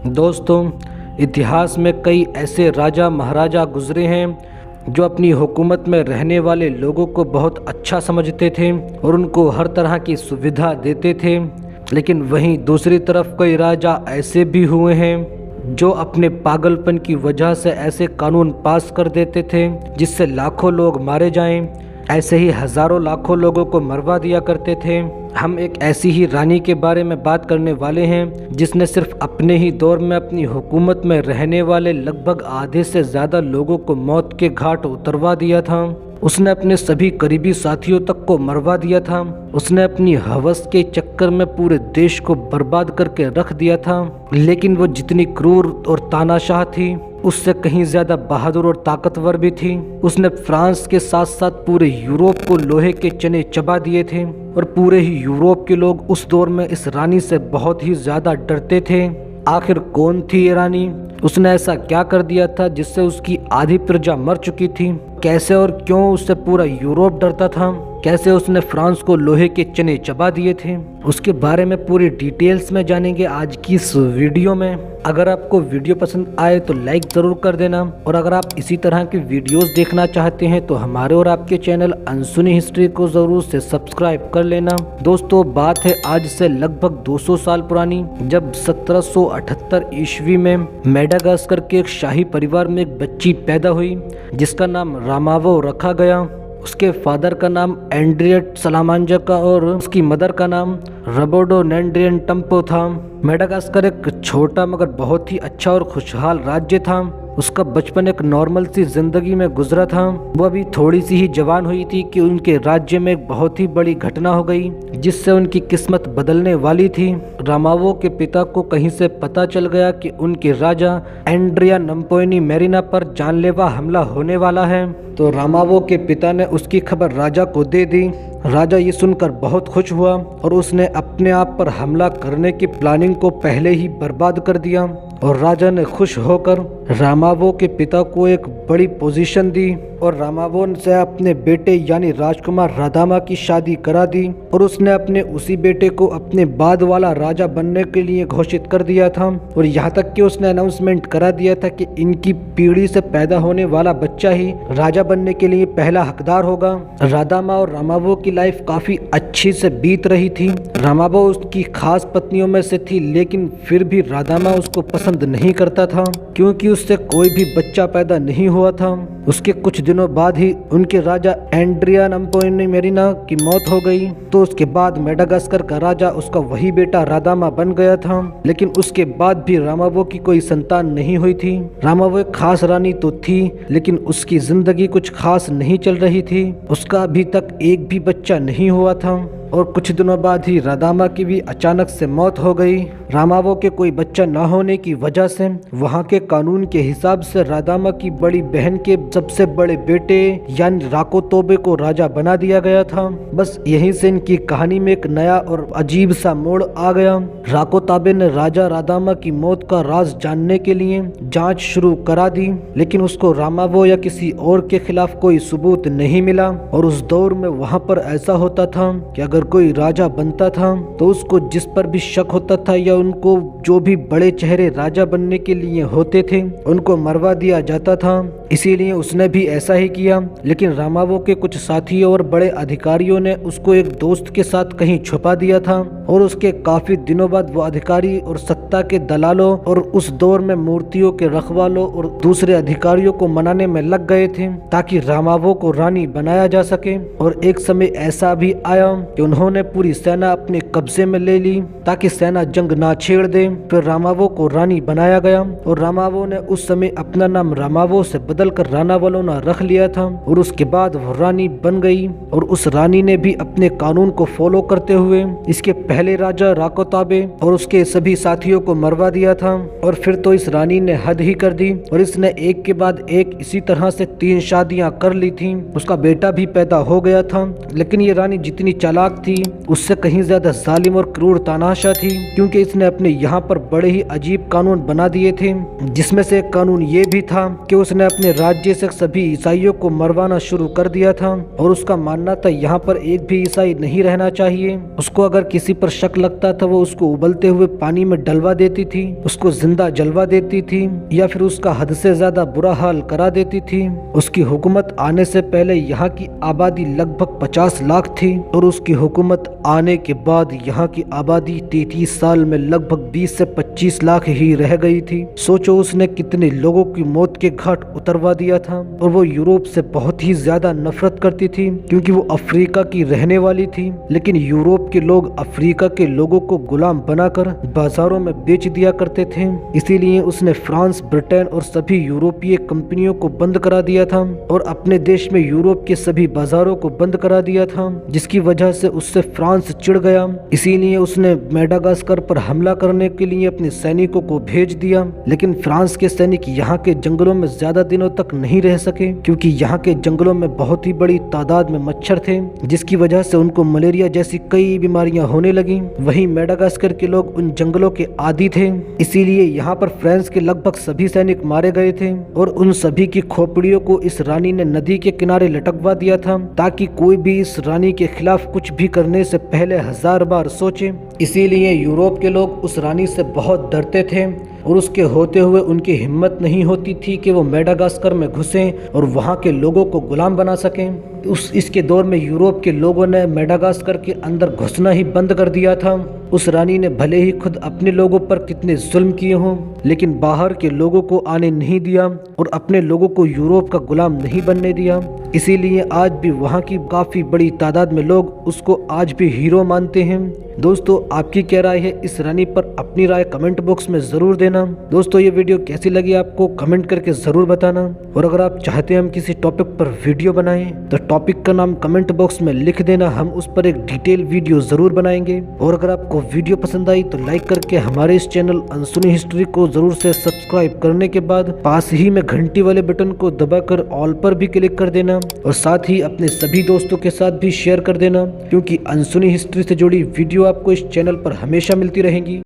दोस्तों, इतिहास में कई ऐसे राजा महाराजा गुजरे हैं जो अपनी हुकूमत में रहने वाले लोगों को बहुत अच्छा समझते थे और उनको हर तरह की सुविधा देते थे। लेकिन वहीं दूसरी तरफ कई राजा ऐसे भी हुए हैं जो अपने पागलपन की वजह से ऐसे कानून पास कर देते थे जिससे लाखों लोग मारे जाएं। ऐसे ही हज़ारों लाखों लोगों को मरवा दिया करते थे। हम एक ऐसी ही रानी के बारे में बात करने वाले हैं जिसने सिर्फ अपने ही दौर में अपनी हुकूमत में रहने वाले लगभग आधे से ज़्यादा लोगों को मौत के घाट उतरवा दिया था। उसने अपने सभी करीबी साथियों तक को मरवा दिया था। उसने अपनी हवस के चक्कर में पूरे देश को बर्बाद करके रख दिया था। लेकिन वो जितनी क्रूर और तानाशाह थी उससे कहीं ज़्यादा बहादुर और ताकतवर भी थी। उसने फ्रांस के साथ साथ पूरे यूरोप को लोहे के चने चबा दिए थे और पूरे ही यूरोप के लोग उस दौर में इस रानी से बहुत ही ज़्यादा डरते थे। आखिर कौन थी ये रानी? उसने ऐसा क्या कर दिया था जिससे उसकी आधी प्रजा मर चुकी थी? कैसे और क्यों उससे पूरा यूरोप डरता था? कैसे उसने फ्रांस को लोहे के चने चबा दिए थे? उसके बारे में पूरी डिटेल्स में जानेंगे आज की इस वीडियो में। अगर आपको वीडियो पसंद आए तो लाइक ज़रूर कर देना और अगर आप इसी तरह की वीडियोस देखना चाहते हैं तो हमारे और आपके चैनल अनसुनी हिस्ट्री को ज़रूर से सब्सक्राइब कर लेना। दोस्तों, बात है आज से लगभग 200 साल पुरानी, जब 1778 ईस्वी में मेडागास्कर के एक शाही परिवार में एक बच्ची पैदा हुई जिसका नाम रामावो रखा गया। उसके फादर का नाम एंड्रिएट सलामांजा और उसकी मदर का नाम रबोडोनेंड्रियन टम्पो था। मेडागास्कर एक छोटा मगर बहुत ही अच्छा और खुशहाल राज्य था। उसका बचपन एक नॉर्मल सी जिंदगी में गुजरा था। वो अभी थोड़ी सी ही जवान हुई थी कि उनके राज्य में एक बहुत ही बड़ी घटना हो गई जिससे उनकी किस्मत बदलने वाली थी। रामावो के पिता को कहीं से पता चल गया कि उनके राजा एंड्रिया नम्पोइनी मेरिना पर जानलेवा हमला होने वाला है। तो रामावो के पिता ने उसकी खबर राजा को दे दी। राजा ये सुनकर बहुत खुश हुआ और उसने अपने आप पर हमला करने की प्लानिंग को पहले ही बर्बाद कर दिया और राजा ने खुश होकर रामावो के पिता को एक बड़ी पोजीशन दी और रामावो से अपने बेटे यानी राजकुमार रादामा की शादी करा दी और उसने अपने उसी बेटे को अपने बाद वाला राजा बनने के लिए घोषित कर दिया था। और यहाँ तक कि उसने अनाउंसमेंट करा दिया था कि इनकी पीढ़ी से पैदा होने वाला बच्चा ही राजा बनने के लिए पहला हकदार होगा। रादामा और रामावो की लाइफ काफी अच्छी से बीत रही थी। रामावो उसकी खास पत्नियों में से थी, लेकिन फिर भी रादामा उसको पसंद नहीं करता था क्योंकि उससे कोई भी बच्चा पैदा नहीं हुआ था। उसके कुछ दिनों बाद ही उनके राजा एंड्रिया नम्पोइनी मेरिना की मौत हो गई। तो उसके बाद मेडागास्कर का राजा उसका वही बेटा रादामा बन गया था। लेकिन उसके बाद भी रामावो की कोई संतान नहीं हुई थी। रामावो एक खास रानी तो थी, लेकिन उसकी जिंदगी कुछ खास नहीं चल रही थी। उसका अभी तक एक भी बच्चा नहीं हुआ था और कुछ दिनों बाद ही रादामा की भी अचानक से मौत हो गई। रामावो के कोई बच्चा न होने की वजह से वहाँ के कानून के हिसाब से रादामा की बड़ी बहन के सबसे बड़े बेटे यानी राकोतोबे को राजा बना दिया गया था। बस यहीं से इनकी कहानी में एक नया और अजीब सा मोड़ आ गया। राकोताबे ने राजा रादामा की मौत का राज जानने के लिए जांच शुरू करा दी, लेकिन उसको रामावो या किसी और के खिलाफ कोई सबूत नहीं मिला। और उस दौर में वहाँ पर ऐसा होता था कि अगर कोई राजा बनता था तो उसको जिस पर भी शक होता था या उनको जो भी बड़े चेहरे राजा बनने के लिए होते थे उनको मरवा दिया जाता था। इसीलिए उसने भी ऐसा ही किया। लेकिन रामावो के कुछ साथियों और बड़े अधिकारियों ने उसको एक दोस्त के साथ कहीं छुपा दिया था और उसके काफी दिनों बाद वो अधिकारी और सत्ता के दलालों और उस दौर में मूर्तियों के रखवालों और दूसरे अधिकारियों को मनाने में लग गए थे ताकि रामावो को रानी बनाया जा सके। और एक समय ऐसा भी आया कि उन्होंने पूरी सेना अपने कब्जे में ले ली ताकि सेना जंग ना छेड़ दे। फिर रामावो को रानी बनाया गया और रामावो ने उस समय अपना नाम रामावो से बदलकर रानावलोना रख लिया था और उसके बाद वो रानी बन गई। और उस रानी ने भी अपने कानून को फॉलो करते हुए इसके पहले राजा राकोताबे और उसके सभी साथियों को मरवा दिया था। और फिर तो इस रानी ने हद ही कर दी और इसने एक के बाद एक इसी तरह से 3 शादियां कर ली थी। उसका बेटा भी पैदा हो गया था। लेकिन ये रानी जितनी चालाक खतरनाक थी, उससे कहीं ज्यादा जालिम और क्रूर तानाशाह थी, क्योंकि इसने अपने यहाँ पर बड़े ही अजीब कानून बना दिए थे, जिसमें से एक कानून ये भी था कि उसने अपने राज्य से सभी ईसाइयों को मरवाना शुरू कर दिया था और उसका मानना था यहाँ पर एक भी ईसाई नहीं रहना चाहिए। उसको अगर किसी पर शक लगता था वो उसको उबलते हुए पानी में डलवा देती थी, उसको जिंदा जलवा देती थी या फिर उसका हद से ज्यादा बुरा हाल करा देती थी। उसकी हुकूमत आने से पहले यहाँ की आबादी लगभग 50 लाख थी और उसकी हुकूमत आने के बाद यहाँ की आबादी 33 साल में लगभग 20 से 25 लाख ही रह गई थी। सोचो उसने कितने लोगों की मौत के घाट उतरवा दिया था। और वो यूरोप से बहुत ही ज्यादा नफरत करती थी क्योंकि वो अफ्रीका की रहने वाली थी, लेकिन यूरोप के लोग अफ्रीका के लोगों को गुलाम बनाकर बाजारों में बेच दिया करते थे। इसीलिए उसने फ्रांस, ब्रिटेन और सभी यूरोपीय कंपनियों को बंद करा दिया था और अपने देश में यूरोप के सभी बाजारों को बंद करा दिया था, जिसकी वजह से उससे फ्रांस चिढ़ गया। इसीलिए उसने मेडागास्कर पर हमला करने के लिए अपने सैनिकों को भेज दिया, लेकिन फ्रांस के सैनिक यहाँ के जंगलों में ज्यादा दिनों तक नहीं रह सके क्योंकि यहाँ के जंगलों में बहुत ही बड़ी तादाद में मच्छर थे, जिसकी वजह से उनको मलेरिया जैसी कई बीमारियां होने लगी। वहीं मेडागास्कर के लोग उन जंगलों के आदी थे, इसीलिए यहाँ पर फ्रांस के लगभग सभी सैनिक मारे गए थे और उन सभी की खोपड़ियों को इस रानी ने नदी के किनारे लटकवा दिया था ताकि कोई भी इस रानी के खिलाफ कुछ भी करने से पहले 1000 बार सोचे। इसीलिए यूरोप के लोग उस रानी से बहुत डरते थे और उसके होते हुए उनकी हिम्मत नहीं होती थी कि वो मेडागास्कर में घुसें और वहाँ के लोगों को गुलाम बना सकें। इसके दौर में यूरोप के लोगों ने मेडागास्कर के अंदर घुसना ही बंद कर दिया था। उस रानी ने भले ही खुद अपने लोगों पर कितने जुल्म किए हों, लेकिन बाहर के लोगों को आने नहीं दिया और अपने लोगों को यूरोप का गुलाम नहीं बनने दिया। इसीलिए आज भी वहाँ की काफ़ी बड़ी तादाद में लोग उसको आज भी हीरो मानते हैं। दोस्तों, आपकी क्या राय है इस रानी पर? अपनी राय कमेंट बॉक्स में ज़रूर देना। दोस्तों, ये वीडियो कैसी लगी आपको कमेंट करके ज़रूर बताना। और अगर आप चाहते हैं हम किसी टॉपिक पर वीडियो बनाएं तो टॉपिक का नाम कमेंट बॉक्स में लिख देना, हम उस पर एक डिटेल वीडियो ज़रूर बनाएंगे। और अगर आपको वीडियो पसंद आई तो लाइक करके हमारे इस चैनल अनसुनी हिस्ट्री को ज़रूर से सब्सक्राइब करने के बाद पास ही में घंटी वाले बटन को दबाकर ऑल पर भी क्लिक कर देना और साथ ही अपने सभी दोस्तों के साथ भी शेयर कर देना, क्योंकि अनसुनी हिस्ट्री से जुड़ी वीडियो आपको इस चैनल पर हमेशा मिलती रहेंगी।